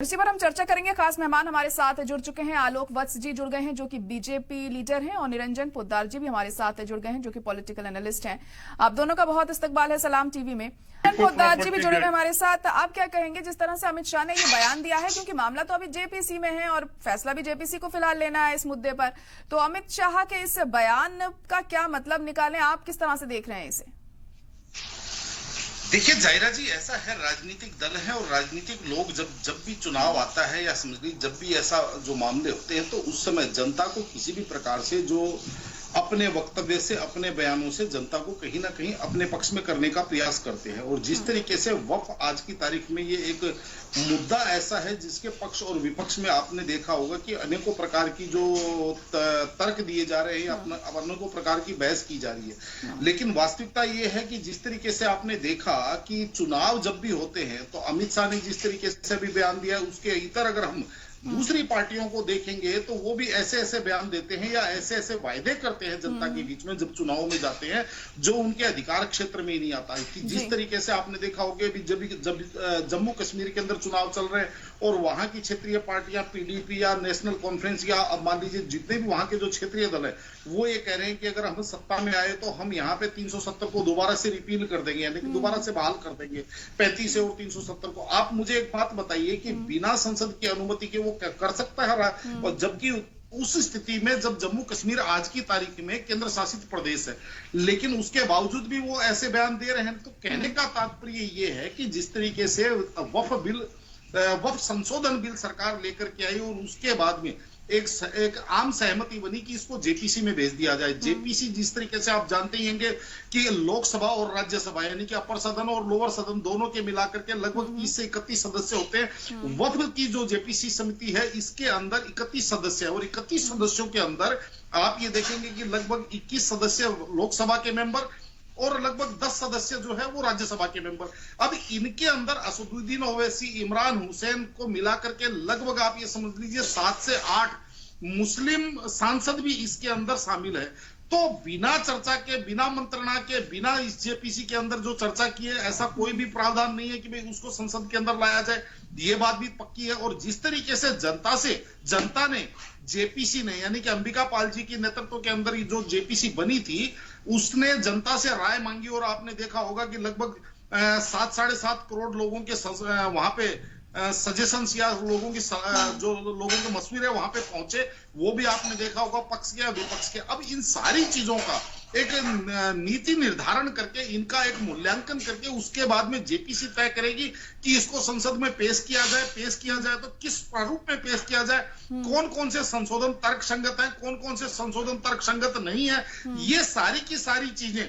इसी पर हम चर्चा करेंगे। खास मेहमान हमारे साथ जुड़ चुके हैं। आलोक वत्स जी जुड़ गए हैं जो कि बीजेपी लीडर हैं और निरंजन पोद्दार जी भी हमारे साथ जुड़ गए हैं जो कि पॉलिटिकल एनालिस्ट हैं। आप दोनों का बहुत इस्तकबाल है सलाम टीवी में। निरंजन पोद्दार जी भी जुड़े हुए हमारे साथ। आप क्या कहेंगे जिस तरह से अमित शाह ने ये बयान दिया है, क्योंकि मामला तो अभी जेपीसी में है और फैसला भी जेपीसी को फिलहाल लेना है इस मुद्दे पर, तो अमित शाह के इस बयान का क्या मतलब निकालें, आप किस तरह से देख रहे हैं इसे? देखिए जाहिरा जी, ऐसा है, राजनीतिक दल है और राजनीतिक लोग जब भी चुनाव आता है या समझ लीजिए जब भी ऐसा जो मामले होते हैं तो उस समय जनता को किसी भी प्रकार से जो अपने वक्तव्य से अपने बयानों से जनता को कहीं ना कहीं अपने पक्ष में करने का प्रयास करते हैं। और जिस तरीके से वक्फ आज की तारीख में ये एक मुद्दा ऐसा है जिसके पक्ष और विपक्ष में आपने देखा होगा कि अनेकों प्रकार की जो तर्क दिए जा रहे हैं, अनेकों प्रकार की बहस की जा रही है। लेकिन वास्तविकता ये है कि जिस तरीके से आपने देखा कि चुनाव जब भी होते हैं तो अमित शाह ने जिस तरीके से भी बयान दिया है, उसके इतर अगर हम दूसरी पार्टियों को देखेंगे तो वो भी ऐसे ऐसे बयान देते हैं या ऐसे ऐसे वायदे करते हैं जनता के बीच में जब चुनाव में जाते हैं जो उनके अधिकार क्षेत्र में ही नहीं आता है। कि जिस तरीके से आपने देखा होगा जब जम्मू कश्मीर के अंदर चुनाव चल रहे हैं और वहां की क्षेत्रीय पार्टियां पीडीपी या नेशनल कॉन्फ्रेंस या अब मान लीजिए जितने भी वहां के जो क्षेत्रीय दल है वो ये कह रहे हैं कि अगर हम सत्ता में आए तो हम यहाँ पे 370 को दोबारा से रिपील कर देंगे, यानी कि दोबारा से बहाल कर देंगे 35 और 370 को। आप मुझे एक बात बताइए कि बिना संसद की अनुमति के वो कर सकता है? और जबकि उस स्थिति में जब जम्मू कश्मीर आज की तारीख में केंद्र शासित प्रदेश है, लेकिन उसके बावजूद भी वो ऐसे बयान दे रहे हैं। तो कहने का तात्पर्य ये है कि जिस तरीके से वक्फ संशोधन बिल सरकार लेकर के आई और उसके बाद में एक आम सहमति बनी कि इसको जेपीसी में भेज दिया जाए। जेपीसी जिस तरीके से आप जानते ही होंगे कि लोकसभा और राज्यसभा यानी कि अपर सदन और लोअर सदन दोनों के मिलाकर के लगभग 30 से 31 सदस्य होते हैं। वक्फ की जो जेपीसी समिति है इसके अंदर 31 सदस्य है और 31 सदस्यों के अंदर आप ये देखेंगे कि लगभग 21 सदस्य लोकसभा के मेंबर और लगभग 10 सदस्य जो है वो राज्यसभा के मेंबर। अब इनके अंदर असदुद्दीन ओवैसी, इमरान हुसैन को मिलाकर के लगभग आप ये समझ लीजिए 7 से 8 मुस्लिम सांसद भी इसके अंदर शामिल है। तो बिना चर्चा के, बिना मंत्रणा के, बिना इस जेपीसी के अंदर जो चर्चा की है ऐसा कोई भी प्रावधान नहीं है कि भाई उसको संसद के अंदर लाया जाए। ये बात भी पक्की है। और जिस तरीके से जनता ने जेपीसी ने यानी कि अंबिका पाल जी के नेतृत्व के अंदर जो जेपीसी बनी थी उसने जनता से राय मांगी और आपने देखा होगा कि लगभग 7-7.5 करोड़ लोगों के वहां पे सजेशंस या लोगों की जो लोगों के मशवरे वहां पे पहुंचे, वो भी आपने देखा होगा पक्ष के या विपक्ष के। अब इन सारी चीजों का एक नीति निर्धारण करके, इनका एक मूल्यांकन करके उसके बाद में जेपीसी तय करेगी कि इसको संसद में पेश किया जाए तो किस प्रारूप में पेश किया जाए, कौन कौन से संशोधन तर्कसंगत है, कौन कौन से संशोधन तर्कसंगत नहीं है। ये सारी की सारी चीजें,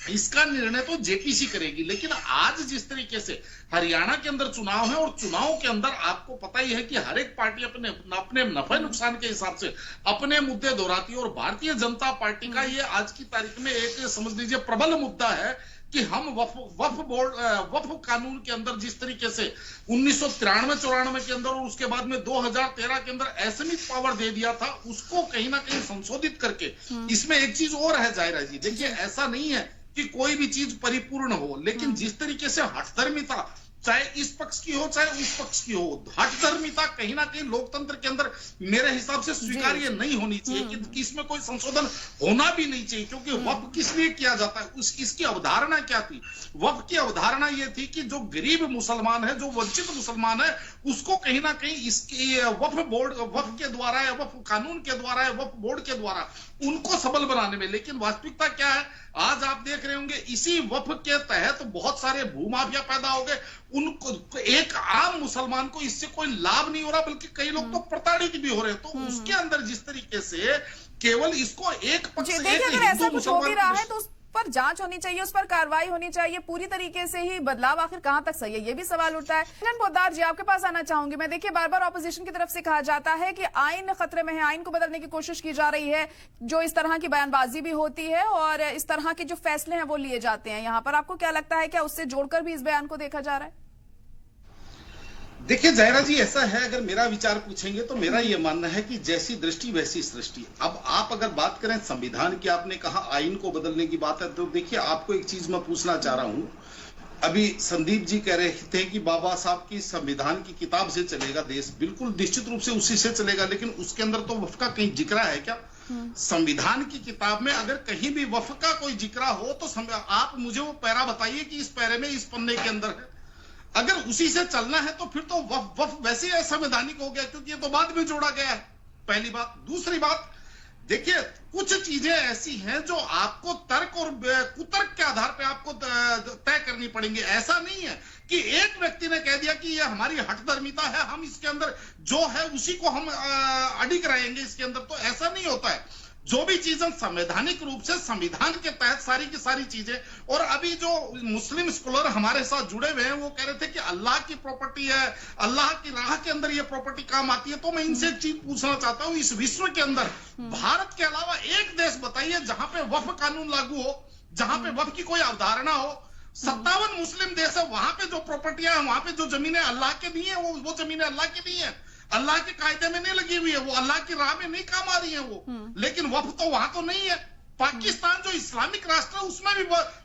इसका निर्णय तो जेपीसी करेगी। लेकिन आज जिस तरीके से हरियाणा के अंदर चुनाव है और चुनाव के अंदर आपको पता ही है कि हर एक पार्टी अपने नफे नुकसान के हिसाब से अपने मुद्दे दोहराती है और भारतीय जनता पार्टी का ये आज की तारीख में एक समझ लीजिए प्रबल मुद्दा है कि हम वक्फ कानून के अंदर जिस तरीके से 1993-94 के अंदर और उसके बाद में 2013 के अंदर असीमित पावर दे दिया था, उसको कहीं ना कहीं संशोधित करके इसमें एक चीज और है जाहिरा जी। देखिए ऐसा नहीं है कि कोई भी चीज परिपूर्ण हो, लेकिन जिस तरीके से हठधर्मिता चाहे इस पक्ष की हो चाहे उस पक्ष की हो, हठधर्मिता कहीं ना कहीं लोकतंत्र के अंदर मेरे हिसाब से स्वीकार्य नहीं होनी चाहिए कि इसमें कोई संशोधन होना भी नहीं चाहिए। क्योंकि वक्फ किस लिए किया जाता है, इसकी अवधारणा क्या थी? वक्फ की अवधारणा ये थी कि जो गरीब मुसलमान है, जो वंचित मुसलमान है, उसको कहीं ना कहीं इसके वक्फ के द्वारा या वक्फ कानून के द्वारा या वक्फ बोर्ड के द्वारा उनको सबल बनाने में। लेकिन वास्तविकता क्या है, आज आप देख रहे होंगे इसी वक्फ के तहत बहुत सारे भूमाफिया पैदा हो गए। उनको एक आम मुसलमान को इससे कोई लाभ नहीं हो रहा, बल्कि कई लोग तो प्रताड़ित भी हो रहे हैं। तो उसके अंदर जिस तरीके से केवल इसको एक पक्ष, अगर ऐसा कुछ हो भी रहा है तो उस पर जांच होनी चाहिए, उस पर कार्रवाई होनी चाहिए। पूरी तरीके से ही बदलाव आखिर कहां तक सही है, ये भी सवाल उठता है। निरंजन पोद्दार जी, आपके पास आना चाहूंगी मैं। देखिए बार बार ऑपोजिशन की तरफ से कहा जाता है कि आईन खतरे में है, आईन को बदलने की कोशिश की जा रही है, जो इस तरह की बयानबाजी भी होती है और इस तरह के जो फैसले हैं वो लिए जाते हैं। यहाँ पर आपको क्या लगता है, क्या उससे जोड़कर भी इस बयान को देखा जा रहा है? देखिए जाहिरा जी, ऐसा है, अगर मेरा विचार पूछेंगे तो मेरा यह मानना है कि जैसी दृष्टि वैसी सृष्टि। अब आप अगर बात करें संविधान की, आपने कहा आईन को बदलने की बात है, तो देखिए आपको एक चीज मैं पूछना चाह रहा हूं अभी संदीप जी कह रहे थे कि बाबा साहब की संविधान की किताब से चलेगा देश, बिल्कुल निश्चित रूप से उसी से चलेगा, लेकिन उसके अंदर तो वफ़ का कहीं जिक्र है क्या? संविधान की किताब में अगर कहीं भी वफ़ का कोई जिक्र हो तो आप मुझे वो पैरा बताइए कि इस पैरे में इस पन्ने के अंदर है। अगर उसी से चलना है तो फिर तो वफ़ वैसे ही असंवैधानिक हो गया, क्योंकि ये तो बाद में जोड़ा गया है। पहली बात। दूसरी बात, देखिए कुछ चीजें ऐसी हैं जो आपको तर्क और कुतर्क के आधार पे आपको तय करनी पड़ेंगी। ऐसा नहीं है कि एक व्यक्ति ने कह दिया कि ये हमारी हठधर्मिता है, हम इसके अंदर जो है उसी को हम अडिग रहेंगे इसके अंदर, तो ऐसा नहीं होता है। जो भी चीजें संवैधानिक रूप से संविधान के तहत सारी की सारी चीजें, और अभी जो मुस्लिम स्कॉलर हमारे साथ जुड़े हुए हैं वो कह रहे थे कि अल्लाह की प्रॉपर्टी है, अल्लाह की राह के अंदर ये प्रॉपर्टी काम आती है, तो मैं इनसे एक चीज पूछना चाहता हूं, इस विश्व के अंदर भारत के अलावा एक देश बताइए जहां पे वफ़ कानून लागू हो, जहां पे वफ़ की कोई अवधारणा हो। 57 मुस्लिम देश है, वहां पे जो प्रॉपर्टियां है, वहां पे जो जमीनें अल्लाह के नहीं है, वो जमीनें अल्लाह की नहीं है, अल्लाह के कायदे में नहीं लगी हुई है, वो अल्लाह की राह में नहीं काम आ रही है वो। लेकिन वफ़ तो वहां तो नहीं है। पाकिस्तान जो इस्लामिक राष्ट्र है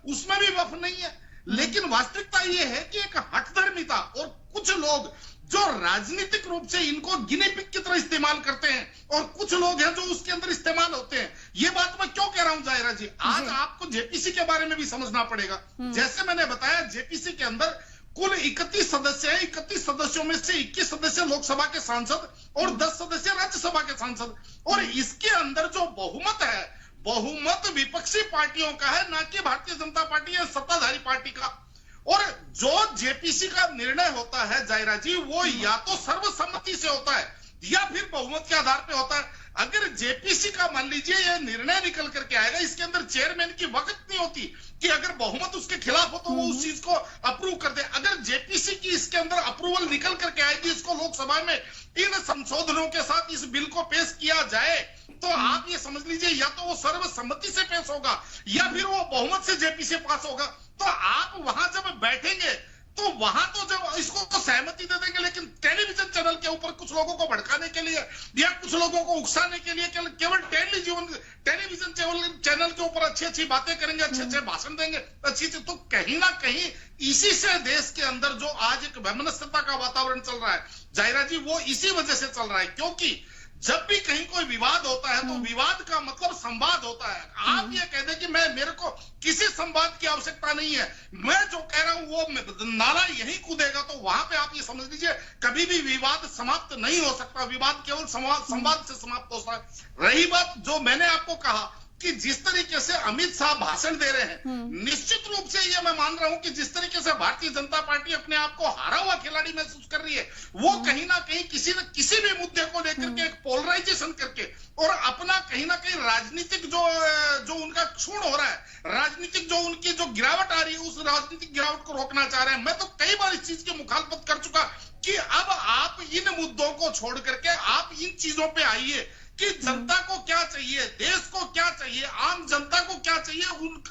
उसमें भी वफ़ नहीं है। लेकिन वास्तविकता ये है कि एक हठधर्मिता और कुछ लोग जो राजनीतिक रूप से इनको गिनी पिग की तरह इस्तेमाल करते हैं, और कुछ लोग हैं जो उसके अंदर इस्तेमाल होते हैं। ये बात मैं क्यों कह रहा हूं जाहिरा जी, आज आपको जेपीसी के बारे में भी समझना पड़ेगा। जैसे मैंने बताया, जेपीसी के अंदर कुल 31 सदस्य हैं। 31 सदस्यों में से 21 सदस्य लोकसभा के सांसद और 10 सदस्य राज्यसभा के सांसद, और इसके अंदर जो बहुमत है, बहुमत विपक्षी पार्टियों का है, ना कि भारतीय जनता पार्टी या सत्ताधारी पार्टी का। और जो जेपीसी का निर्णय होता है जाहिरा जी, वो या तो सर्वसम्मति से होता है या फिर बहुमत के आधार पे होता है। अगर जेपीसी का मान लीजिए ये निर्णय निकल करके आएगा, इसके अंदर चेयरमैन की वक्त नहीं होती कि अगर बहुमत उसके खिलाफ हो तो वो उस चीज को अप्रूव कर दे। अगर जेपीसी की इसके अंदर अप्रूवल निकल करके आएगी, इसको लोकसभा में इन संशोधनों के साथ इस बिल को पेश किया जाए, तो आप ये समझ लीजिए या तो वो सर्वसम्मति से पेश होगा या फिर वो बहुमत से जेपीसी पास होगा। तो आप वहां जब बैठेंगे तो वहां तो जब इसको तो सहमति दे देंगे, लेकिन टेलीविजन चैनल के ऊपर कुछ लोगों को भड़काने के लिए या कुछ लोगों को उकसाने के लिए केवल टेलीविजन चैनल के ऊपर अच्छी अच्छी बातें करेंगे, अच्छे अच्छे भाषण देंगे, अच्छी, तो कहीं ना कहीं इसी से देश के अंदर जो आज एक वैमनस्यता का वातावरण चल रहा है जाहिरा जी, वो इसी वजह से चल रहा है। क्योंकि जब भी कहीं कोई विवाद होता है तो विवाद का मतलब संवाद होता है। आप ये कह दें कि मेरे को किसी संवाद की आवश्यकता नहीं है, मैं जो कह रहा हूं वो नाला यही कूदेगा, तो वहां पे आप ये समझ लीजिए कभी भी विवाद समाप्त नहीं हो सकता। विवाद केवल संवाद से समाप्त हो सकता है। रही बात जो मैंने आपको कहा कि जिस तरीके से अमित शाह भाषण दे रहे हैं, निश्चित रूप से ये मैं मान रहा हूं कि जिस तरीके से भारतीय जनता पार्टी अपने आप को हारा हुआ खिलाड़ी महसूस कर रही है, वो कहीं ना कहीं किसी न किसी भी मुद्दे को लेकर के एक पोलराइजेशन करके और अपना कहीं ना कहीं राजनीतिक जो उनका क्षुण हो रहा है, राजनीतिक जो उनकी जो गिरावट आ रही है, उस राजनीतिक गिरावट को रोकना चाह रहे हैं। मैं तो कई बार इस चीज की मुखालफत कर चुका कि अब आप इन मुद्दों को छोड़ करके आप इन चीजों पे आइए कि जनता को क्या चाहिए, देश को क्या चाहिए, आम जनता को क्या चाहिए।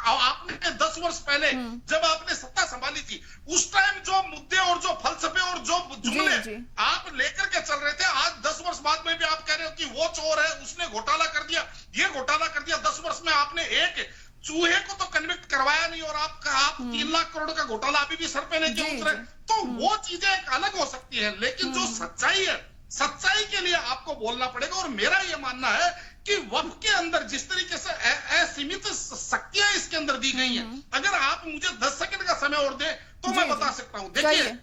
आपने 10 वर्ष पहले जब आपने सत्ता संभाली थी, उस टाइम जो मुद्दे और जो फलसफे और जो जुमले आप लेकर के चल रहे थे, आज 10 वर्ष बाद में भी आप कह रहे हो कि वो चोर है, उसने घोटाला कर दिया, ये घोटाला कर दिया। 10 वर्ष में आपने एक चूहे को तो कन्विक्ट करवाया नहीं, और आप 3 लाख करोड़ का घोटाला अभी भी सर पे लेके उतरे। तो वो चीजें एक अलग हो सकती है, लेकिन जो सच्चाई है, सच्चाई के लिए आपको बोलना पड़ेगा। और मेरा यह मानना है कि वफ़ के अंदर जिस तरीके से असीमित शक्तियां इसके अंदर दी गई हैं, अगर आप मुझे 10 सेकंड का समय और दें तो मैं बता सकता हूं। देखिए,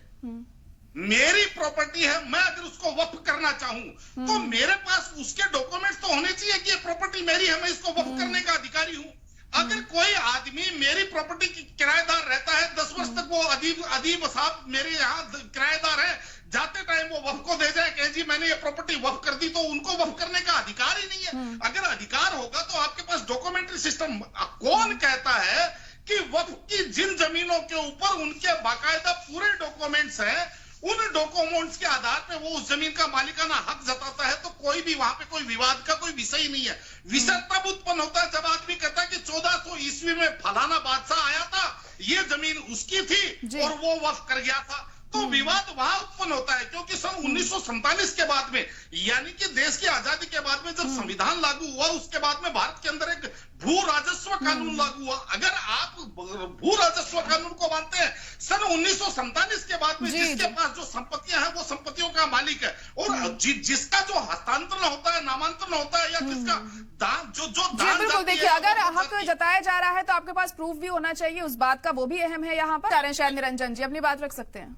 मेरी प्रॉपर्टी है, मैं अगर उसको वफ़ करना चाहूं तो मेरे पास उसके डॉक्यूमेंट्स तो होने चाहिए कि ये प्रॉपर्टी मेरी है, मैं इसको वफ़ करने का अधिकारी हूं। अगर कोई आदमी मेरी प्रॉपर्टी की किराएदार रहता है, 10 वर्ष तक वो अदीब साहब मेरे यहाँ किराएदार है, जाते टाइम वो वफ़ को दे जाए, कहे जी मैंने ये प्रॉपर्टी वफ़ कर दी, तो उनको वफ़ करने का अधिकार ही नहीं है। अगर अधिकार होगा तो आपके पास डॉक्यूमेंट्री सिस्टम, कौन कहता है कि वफ़ की जिन जमीनों के ऊपर उनके बाकायदा पूरे डॉक्यूमेंट्स हैं, उन डॉक्यूमेंट्स के आधार पे वो उस जमीन का मालिकाना हक जताता है, तो कोई भी वहां पे कोई विवाद का कोई विषय नहीं है। विषय तब उत्पन्न होता है जब आदमी कहता है कि 1400 ईस्वी में फलाना बादशाह आया था, ये जमीन उसकी थी और वो वफ़ कर गया था, तो विवाद वहां उत्पन्न होता है। क्योंकि सन 1947 के बाद में, यानी कि देश की आजादी के बाद में जब संविधान लागू हुआ, उसके बाद में भारत के अंदर एक भू राजस्व कानून लागू हुआ। अगर आप भू राजस्व कानून को मानते हैं। सन 1947 के बाद में जिसके पास जो संपत्तियां हैं वो संपत्तियों का मालिक है, और जिसका जो हस्तांतरण होता है, नामांतरण होता है, या जिसका दान जो दान, बिल्कुल देखिए, अगर हक जताया जा रहा है तो आपके पास प्रूफ भी होना चाहिए उस बात का, वो भी अहम है। यहाँ पर शायद निरंजन जी अपनी बात रख सकते हैं।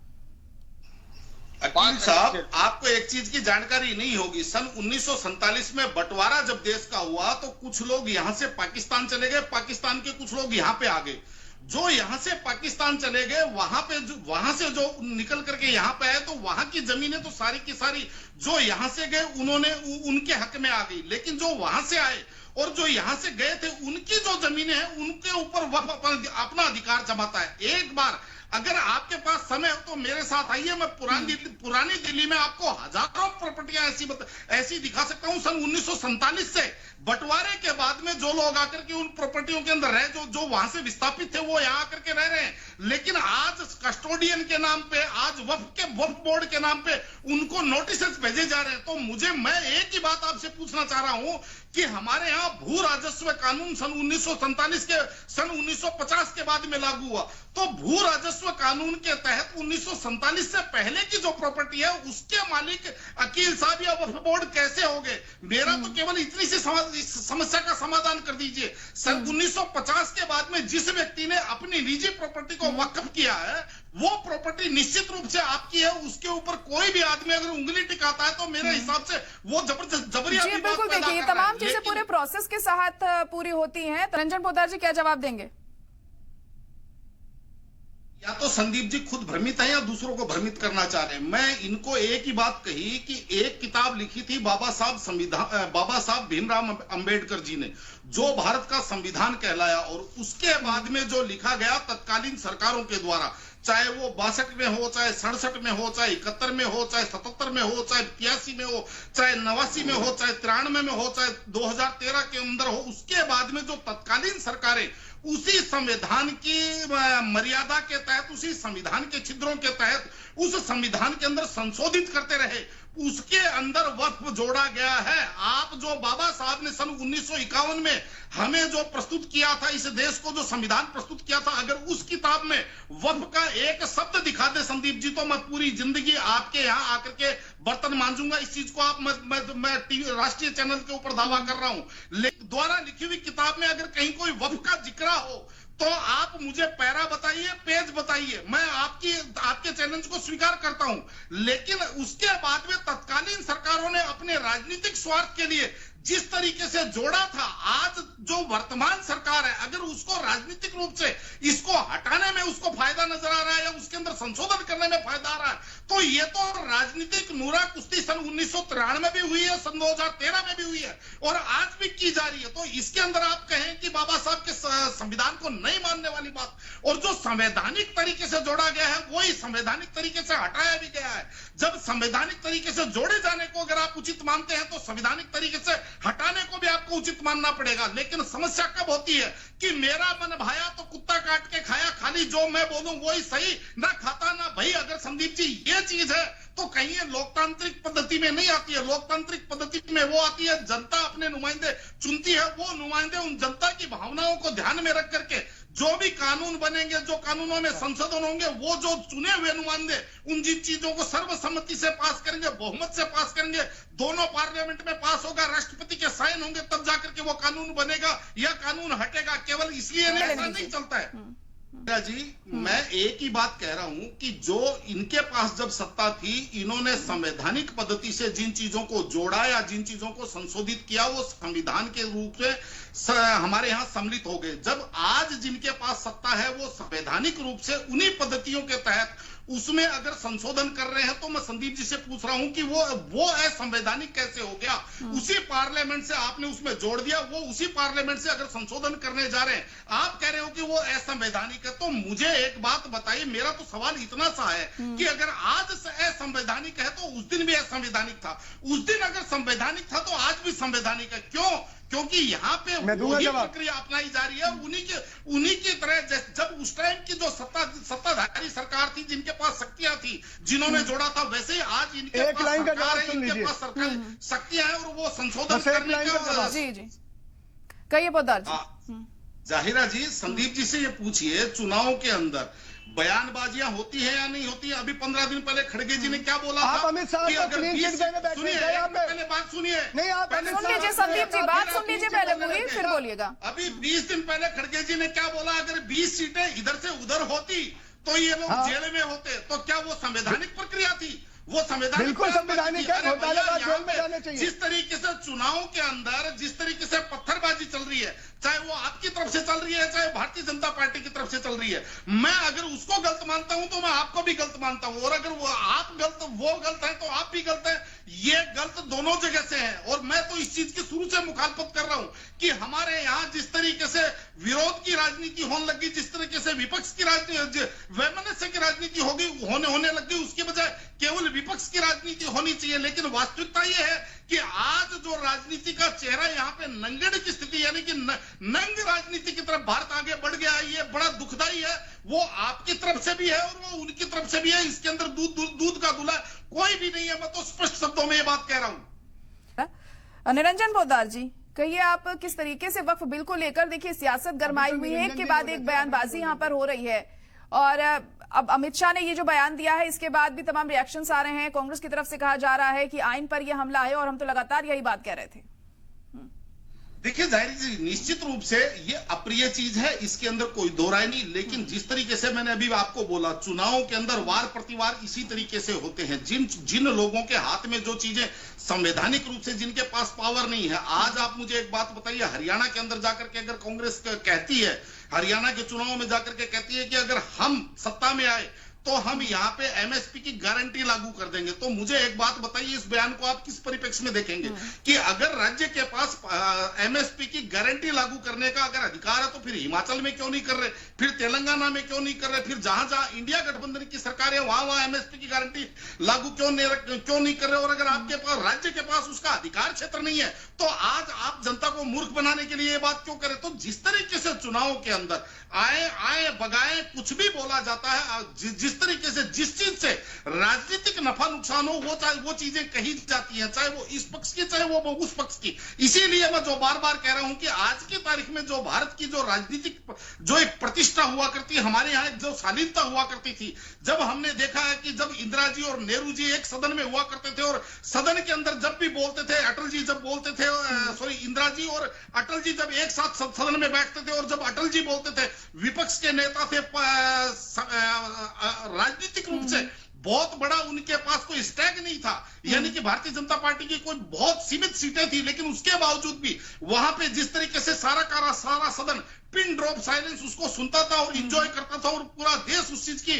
अकील साहब, आपको एक चीज की जानकारी नहीं होगी, सन 1947 में बंटवारा जब देश का हुआ तो कुछ लोग यहां से पाकिस्तान चले गए, पाकिस्तान के कुछ लोग यहां पे आ गए। जो यहां से पाकिस्तान चले गए वहां से जो निकल करके यहां पे आए, तो वहां की जमीनें तो सारी की सारी जो यहां से गए उनके हक में आ गई। लेकिन जो वहां से आए और जो यहां से गए थे, उनकी जो जमीनें हैं उनके ऊपर वह अपना अधिकार जमाता है। एक बार अगर आपके पास समय हो तो मेरे साथ आइए, मैं पुरानी दिल्ली में आपको हजारों प्रॉपर्टियां ऐसी दिखा सकता हूं। सन 1947 से बंटवारे के बाद में जो लोग आकर के उन प्रॉपर्टियों के अंदर रहे, जो वहां से विस्थापित थे, वो यहां आकर के रह रहे हैं। लेकिन आज कस्टोडियन के नाम पे, आज वक्फ बोर्ड के नाम पे उनको नोटिस भेजे जा रहे हैं। तो मैं एक ही बात आपसे पूछना चाह रहा हूं कि हमारे यहाँ भू राजस्व कानून सन 1950 के बाद में लागू हुआ, तो भू राजस्व कानून के तहत 1947 से पहले की जो प्रॉपर्टी है उसके मालिक अकील साहब या वक्फ बोर्ड कैसे हो गए? मेरा तो केवल इतनी सी समस्या का समाधान कर दीजिए। सन 1950 के बाद में जिस व्यक्ति ने अपनी निजी प्रॉपर्टी को वक्फ किया है, वो प्रॉपर्टी निश्चित रूप से आपकी है। उसके ऊपर कोई भी आदमी अगर उंगली टिकाता है तो मेरे हिसाब से वो जबरी बिल्कुल देखिए, ये तमाम चीजें पूरे प्रोसेस के साथ पूरी होती हैं। रंजन पोद्दार जी क्या जवाब देंगे? या तो संदीप जी खुद भ्रमित है या दूसरों को भ्रमित करना चाह रहे हैं। मैं इनको एक ही बात कही कि एक किताब लिखी थी बाबा साहब भीमराव अंबेडकर जी ने, जो भारत का संविधान कहलाया, और उसके बाद में जो लिखा गया तत्कालीन सरकारों के द्वारा, चाहे वो 62 में हो, चाहे 67 में हो, चाहे 71 में हो, चाहे 77 में हो, चाहे 83 में हो, चाहे 89 में हो, चाहे 93 में हो, चाहे 2013 के अंदर हो, उसके बाद में जो तत्कालीन सरकारें उसी संविधान की मर्यादा के तहत, उसी संविधान के छिद्रों के तहत उस संविधान के अंदर संशोधित करते रहे, उसके अंदर वक्फ जोड़ा गया है। आप जो बाबा साहब ने सन 1951 में हमें जो प्रस्तुत किया था, इस देश को जो संविधान प्रस्तुत किया था, अगर उस किताब में वक्फ का एक शब्द दिखा दे संदीप जी, तो मैं पूरी जिंदगी आपके यहाँ आकर के बर्तन मांजूंगा। इस चीज को आप मैं टीवी राष्ट्रीय चैनल के ऊपर दावा कर रहा हूं। द्वारा लिखी हुई किताब में अगर कहीं कोई वक्फ का जिक्र हो तो आप मुझे पैरा बताइए, पेज बताइए, मैं आपके चैलेंज को स्वीकार करता हूं। लेकिन उसके बाद में तत्कालीन सरकारों ने अपने राजनीतिक स्वार्थ के लिए जिस तरीके से जोड़ा था, आज जो वर्तमान सरकार है अगर उसको राजनीतिक रूप से इसको हटाने में उसको फायदा नजर आ रहा है या उसके अंदर संशोधन करने में फायदा आ रहा है, तो ये तो राजनीतिक नूरा कुश्ती सन 1993 में भी हुई है, सन 2013 में भी हुई है और आज भी की जा रही है। तो इसके अंदर आप कहें कि बाबा साहब के संविधान को नहीं मानने वाली बात, और जो संवैधानिक तरीके से जोड़ा गया है वही संवैधानिक तरीके से हटाया भी गया है। जब संवैधानिक तरीके से जोड़े जाने को अगर आप उचित मानते हैं तो संवैधानिक तरीके से हटाने को भी आपको उचित मानना पड़ेगा। लेकिन समस्या कब होती है कि मेरा मन भाया तो कुत्ता काट के खाया, खाली जो मैं बोलूं वही सही, ना खाता ना भाई। अगर संदीप जी ये चीज है तो कहीं ये लोकतांत्रिक पद्धति में नहीं आती है। लोकतांत्रिक पद्धति में वो आती है, जनता अपने नुमाइंदे चुनती है, वो नुमाइंदे उन जनता की भावनाओं को ध्यान में रख करके जो भी कानून बनेंगे, जो कानूनों में संशोधन होंगे, वो जो चुने हुए नुमाइंदे उन जिन चीजों को सर्वसम्मति से पास करेंगे, बहुमत से पास करेंगे, दोनों पार्लियामेंट में पास होगा, राष्ट्रपति के साइन होंगे, तब जाकर के वो कानून बनेगा या कानून हटेगा। केवल इसलिए नहीं, ऐसा नहीं चलता है जी। मैं एक ही बात कह रहा हूं कि जो इनके पास जब सत्ता थी, इन्होंने संवैधानिक पद्धति से जिन चीजों को जोड़ा या जिन चीजों को संशोधित किया, वो संविधान के रूप से हमारे यहां सम्मिलित हो गए। जब आज जिनके पास सत्ता है वो संवैधानिक रूप से उन्हीं पद्धतियों के तहत उसमें अगर संशोधन कर रहे हैं, तो मैं संदीप जी से पूछ रहा हूं कि वो असंवैधानिक कैसे हो गया? उसी पार्लियामेंट से आपने उसमें जोड़ दिया, वो उसी पार्लियामेंट से अगर संशोधन करने जा रहे हैं, आप कह रहे हो कि वो असंवैधानिक है। तो मुझे एक बात बताइए, मेरा तो सवाल इतना सा है कि अगर आज असंवैधानिक है तो उस दिन भी असंवैधानिक था, उस दिन अगर संवैधानिक था तो आज भी संवैधानिक है। क्यों? क्योंकि यहाँ पे वही प्रक्रिया अपनाई जा रही है उन्हीं की तरह। जब उस टाइम की जो सत्ताधारी सरकार थी, जिनके पास शक्तियां थी, जिन्होंने जोड़ा था, वैसे ही आज इनके पास सरकार है, इनके पास शक्तियां हैं और वो संशोधन करने के। जी जी, कहिए पोद्दार जी। जाहिरा जी, संदीप जी से ये पूछिए, चुनाव के अंदर बयानबाजियां होती है या नहीं होती है? अभी 15 दिन पहले खड़गे जी ने क्या बोला आप था अमित शाह कि को अगर क्लीन 20 चिट देने बैठे सुनिए, थे यहाँ पे। पहले बात सुनिए, नहीं, आप अमित सुन शाह लीजिए को संदीप जी, बात सुन मेरा लीजिए 20 पहले दिन पूरी, पहले फिर बोलिएगा। अभी 20 दिन पहले खड़गे जी ने क्या बोला, अगर 20 सीटें इधर से उधर होती तो ये लोग हाँ। जेल में होते, तो क्या वो संवैधानिक प्रक्रिया थी? वो संवैधानिक बिल्कुल संवैधानिक है, अरे घोटाले भैया, बाद यहाँ जेल में पे जाने चाहिए। जिस तरीके से चुनाव के अंदर जिस तरीके से पत्थरबाजी चल रही है, चाहे वो आपकी तरफ से चल रही है, चाहे भारतीय जनता पार्टी की तरफ से चल रही है, मैं अगर उसको गलत मानता हूं तो मैं आपको भी गलत मानता हूं, और अगर वो आप गलत वो गलत है तो आप भी गलत है। ये गलत दोनों जगह से है, और मैं तो इस चीज की शुरू से मुखालफत कर रहा हूं कि हमारे यहाँ जिस तरीके से विरोध की राजनीति होने लगी, जिस तरीके से विपक्ष की राजनीति, वैमनस्य की राजनीति होने लग गई, उसके बजाय केवल विपक्ष की राजनीति होनी चाहिए। लेकिन वास्तविकता ये है कि आज जो राजनीति का चेहरा यहाँ पे नंगड़ की स्थिति, यानी कि नंग राजनीति की तरफ भारत आगे बढ़ गया है, ये बड़ा दुखदाई है। वो आपकी तरफ से भी है और वो उनकी तरफ से भी है। इसके अंदर दूध का दूल्हा कोई भी नहीं है। मैं तो स्पष्ट शब्दों में ये बात कह रहा हूं। निरंजन पोद्दार जी, कहिए आप किस तरीके से वक्फ बिल को लेकर, देखिए सियासत गरमाई हुई है, एक के बाद एक बयानबाजी यहाँ पर हो रही है, और अब अमित शाह ने ये जो बयान दिया है, इसके बाद भी तमाम रिएक्शंस आ रहे हैं। कांग्रेस की तरफ से कहा जा रहा है कि आइन पर यह हमला है, और हम तो लगातार यही बात कह रहे थे। देखिए जाहिर जी, निश्चित रूप से ये अप्रिय चीज है, इसके अंदर कोई दो राय नहीं। लेकिन जिस तरीके से मैंने अभी आपको बोला, चुनाव के अंदर वार प्रतिवार इसी तरीके से होते हैं। जिन लोगों के हाथ में जो चीजें संवैधानिक रूप से, जिनके पास पावर नहीं है। आज आप मुझे एक बात बताइए, हरियाणा के अंदर जाकर के अगर कांग्रेस कहती है, हरियाणा के चुनाव में जाकर के कहती है कि अगर हम सत्ता में आए तो हम यहाँ पे एमएसपी की गारंटी लागू कर देंगे, तो मुझे एक बात बताइए, इस बयान को आप किस परिप्रेक्ष्य में देखेंगे कि अगर राज्य के पास एमएसपी की गारंटी लागू करने का अगर अधिकार है, तो फिर हिमाचल में क्यों नहीं कर रहे, फिर तेलंगाना में क्यों नहीं कर रहे, फिर जहां जहां इंडिया गठबंधन की सरकार है वहां एमएसपी की गारंटी लागू क्यों नहीं कर रहे? और अगर आपके पास, राज्य के पास उसका अधिकार क्षेत्र नहीं है, तो आज आप जनता को मूर्ख बनाने के लिए ये बात क्यों करें? तो जिस तरीके से चुनाव के अंदर आए बगाए कुछ भी बोला जाता है, जिस तरीके से जिस चीज से राजनीतिक नफा नुकसान हो, वो चीजें कही जाती हैं, चाहे वो इस पक्ष की, चाहे वो उस पक्ष की। इसीलिए मैं जो बार बार कह रहा हूं कि आज की तारीख में जो भारत की जो राजनीतिक जो एक प्रतिष्ठा हुआ करती है, हमारे यहाँ जो शालीनता हुआ करती थी, जब हमने देखा है कि जब इंदिरा जी और नेहरू जी एक सदन में हुआ करते थे, और सदन के अंदर जब भी बोलते थे, अटल जी जब बोलते थे, इंदिरा जी और अटल जी जब एक साथ सदन में बैठते थे, और जब अटल जी बोलते थे, विपक्ष के नेता थे, राजनीतिक रूप से बहुत बड़ा उनके पास कोई स्टैग नहीं था, यानी कि भारतीय जनता पार्टी की कोई बहुत सीमित सीटें थी, लेकिन उसके बावजूद भी वहां पे जिस तरीके से सारा सदन पिन ड्रॉप साइलेंस उसको सुनता था और इंजॉय करता था, और पूरा देश उस चीज की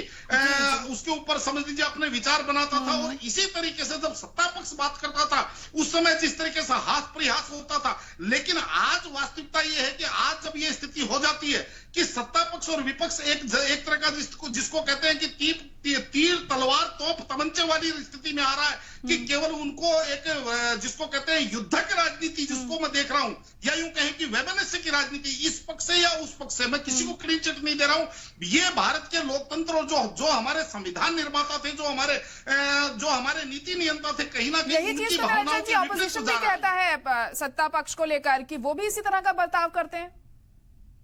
उसके ऊपर समझ लीजिए अपने विचार बनाता था। और इसी तरीके से जब सत्ता पक्ष बात करता था, उस समय जिस तरीके से हास परिहास होता था। लेकिन आज वास्तविकता यह है कि आज जब यह स्थिति हो जाती है कि सत्ता पक्ष और विपक्ष एक तरह का जिसको कहते हैं कि तीर तलवार तोप तमंचे वाली स्थिति में आ रहा है, कि केवल उनको एक जिसको कहते हैं युद्धक राजनीति, जिसको मैं देख रहा हूं, या यूं कहें कि वैमनस्य की राजनीति, इस पक्ष से या उस पक्ष से, मैं किसी को क्लीन चिट नहीं दे रहा हूं। ये भारत के लोकतंत्र और जो हमारे संविधान निर्माता थे, जो हमारे नीति नियंता थे, कहीं ना कहीं यही चीज तो निरंजन जी ऑपोजिशन भी कहता है सत्ता पक्ष को लेकर कि वो भी इसी तरह का बर्ताव करते हैं।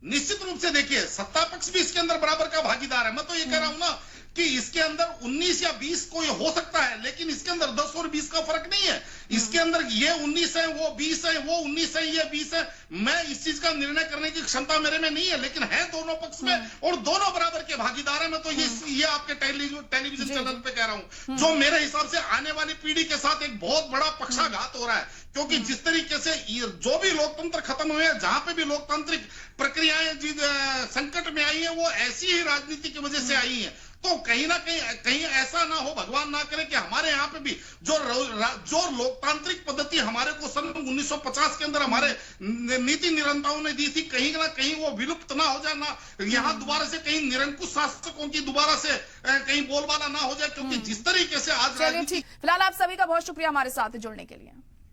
निश्चित रूप से देखिए, सत्ता पक्ष भी इसके अंदर बराबर का भागीदार है। मैं तो ये कह रहा हूं ना कि इसके अंदर 19 या 20 कोई हो सकता है, लेकिन इसके अंदर 10 और 20 का फर्क नहीं है। इसके अंदर ये 19 है, वो 20 है, वो 19 है, ये 20 है। मैं इस चीज का निर्णय करने की क्षमता मेरे में नहीं है, लेकिन है दोनों पक्ष में, और दोनों बराबर के भागीदार है। मैं तो ये आपके टेलीविजन चैनल पे कह रहा हूं, जो मेरे हिसाब से आने वाली पीढ़ी के साथ एक बहुत बड़ा पक्षाघात हो रहा है। क्योंकि जिस तरीके से जो भी लोकतंत्र खत्म हुए हैं, जहां पे भी लोकतांत्रिक प्रक्रियाएं संकट में आई है, वो ऐसी ही राजनीति की वजह से आई है। तो कहीं ना कहीं ऐसा ना हो, भगवान ना करे, कि हमारे यहाँ पे भी जो लोकतांत्रिक पद्धति हमारे को सन 1950 के अंदर हमारे नीति निरंताओं ने दी थी, कहीं ना कहीं वो विलुप्त ना हो जाए, ना यहाँ दोबारा से कहीं निरंकुश शासकों की दोबारा से कहीं बोलबाला ना हो जाए। क्योंकि जिस तरीके से आज चलिए ठीक, फिलहाल आप सभी का बहुत शुक्रिया हमारे साथ जुड़ने के लिए।